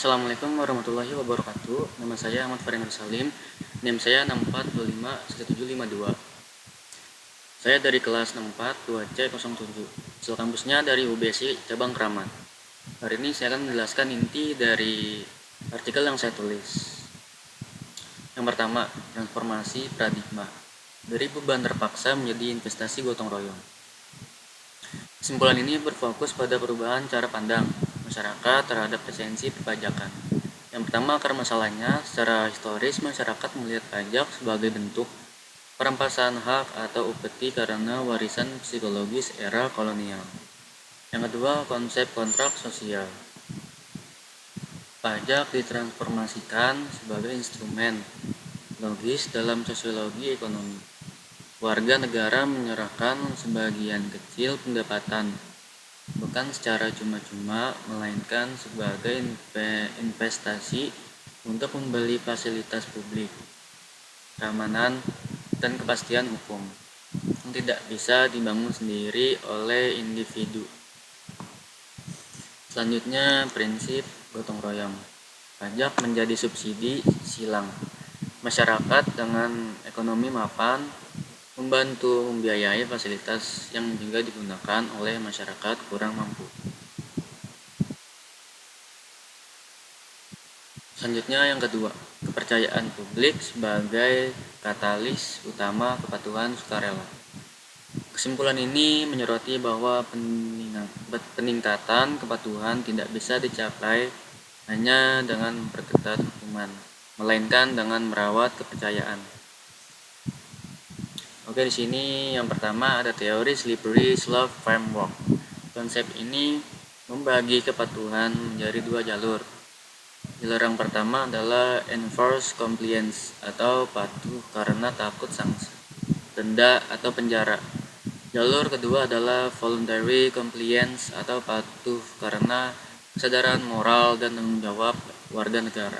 Assalamualaikum warahmatullahi wabarakatuh. Nama saya Ahmad Farin Salim. NIM saya 64251752. Saya dari kelas 64 2C07. Asal kampusnya dari UBSI cabang Kramat. Hari ini saya akan menjelaskan inti dari artikel yang saya tulis. Yang pertama, transformasi paradigma dari beban terpaksa menjadi investasi gotong royong. Kesimpulan ini berfokus pada perubahan cara pandang masyarakat terhadap esensi perpajakan. Yang pertama, akar masalahnya, secara historis masyarakat melihat pajak sebagai bentuk perampasan hak atau upeti karena warisan psikologis era kolonial. Yang kedua, konsep kontrak sosial. Pajak ditransformasikan sebagai instrumen logis dalam sosiologi ekonomi. Warga negara menyerahkan sebagian kecil pendapatan, bukan secara cuma-cuma, melainkan sebagai investasi untuk membeli fasilitas publik, keamanan, dan kepastian hukum yang tidak bisa dibangun sendiri oleh individu. Selanjutnya, prinsip gotong royong. Pajak menjadi subsidi silang. Masyarakat dengan ekonomi mapan membantu membiayai fasilitas yang juga digunakan oleh masyarakat kurang mampu. Selanjutnya yang kedua, kepercayaan publik sebagai katalis utama kepatuhan sukarela. Kesimpulan ini menyoroti bahwa peningkatan kepatuhan tidak bisa dicapai hanya dengan memperketat hukuman, melainkan dengan merawat kepercayaan. Oke, di sini yang pertama ada teori slippery slope framework. Konsep ini membagi kepatuhan menjadi dua jalur. Jalur yang pertama adalah enforced compliance atau patuh karena takut sanksi, denda atau penjara. Jalur kedua adalah voluntary compliance atau patuh karena kesadaran moral dan tanggung jawab warga negara.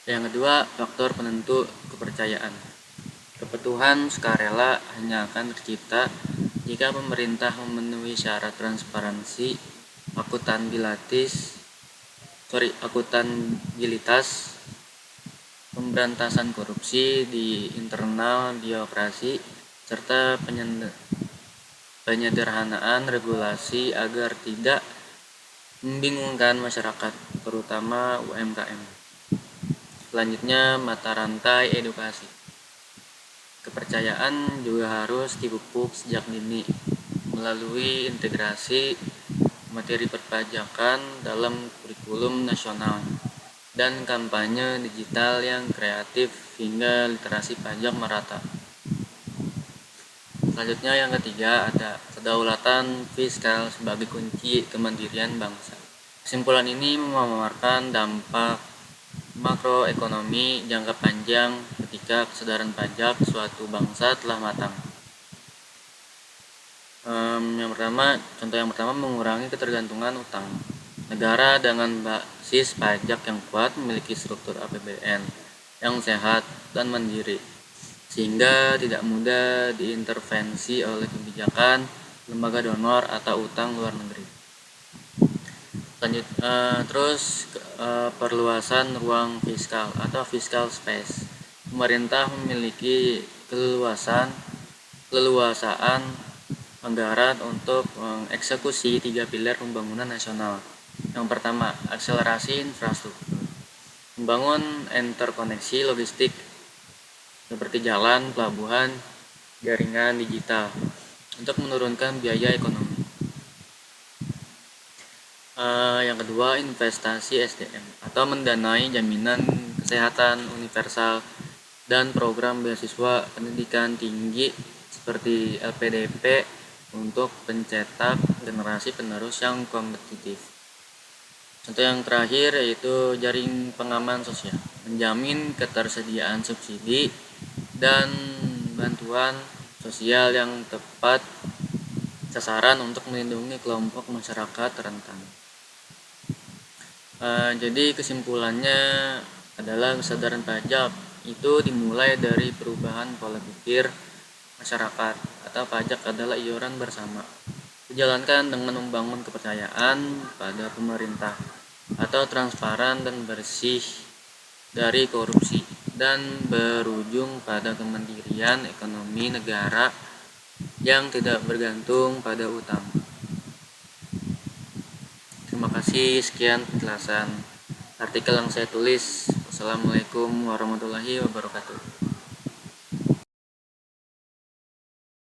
Yang kedua, faktor penentu kepercayaan. Kepatuhan sukarela hanya akan tercipta jika pemerintah memenuhi syarat transparansi, akuntabilitas, pemberantasan korupsi di internal birokrasi, serta penyederhanaan regulasi agar tidak membingungkan masyarakat, terutama UMKM. Selanjutnya, mata rantai edukasi. Kepercayaan juga harus dipupuk sejak dini melalui integrasi materi perpajakan dalam kurikulum nasional dan kampanye digital yang kreatif hingga literasi pajak merata. Selanjutnya yang ketiga ada kedaulatan fiskal sebagai kunci kemandirian bangsa. Kesimpulan ini memaparkan dampak makroekonomi jangka panjang ketika kesadaran pajak suatu bangsa telah matang. Contoh yang pertama mengurangi ketergantungan utang. Negara dengan basis pajak yang kuat memiliki struktur APBN yang sehat dan mandiri, sehingga tidak mudah diintervensi oleh kebijakan lembaga donor atau utang luar negeri. Perluasan ruang fiskal atau fiscal space. Pemerintah memiliki keleluasaan anggaran untuk mengeksekusi 3 pilar pembangunan nasional. Yang pertama, akselerasi infrastruktur. Membangun interkoneksi logistik seperti jalan, pelabuhan, jaringan digital untuk menurunkan biaya ekonomi. Yang kedua, investasi SDM atau mendanai jaminan kesehatan universal dan program beasiswa pendidikan tinggi seperti LPDP untuk pencetak generasi penerus yang kompetitif. Contoh yang terakhir yaitu jaring pengaman sosial, menjamin ketersediaan subsidi dan bantuan sosial yang tepat sasaran untuk melindungi kelompok masyarakat rentan. Jadi kesimpulannya adalah kesadaran pajak itu dimulai dari perubahan pola pikir masyarakat atau pajak adalah iuran bersama dijalankan dengan membangun kepercayaan pada pemerintah atau transparan dan bersih dari korupsi, dan berujung pada kemandirian ekonomi negara yang tidak bergantung pada utang. Terima kasih, sekian penjelasan artikel yang saya tulis. Wassalamualaikum warahmatullahi wabarakatuh.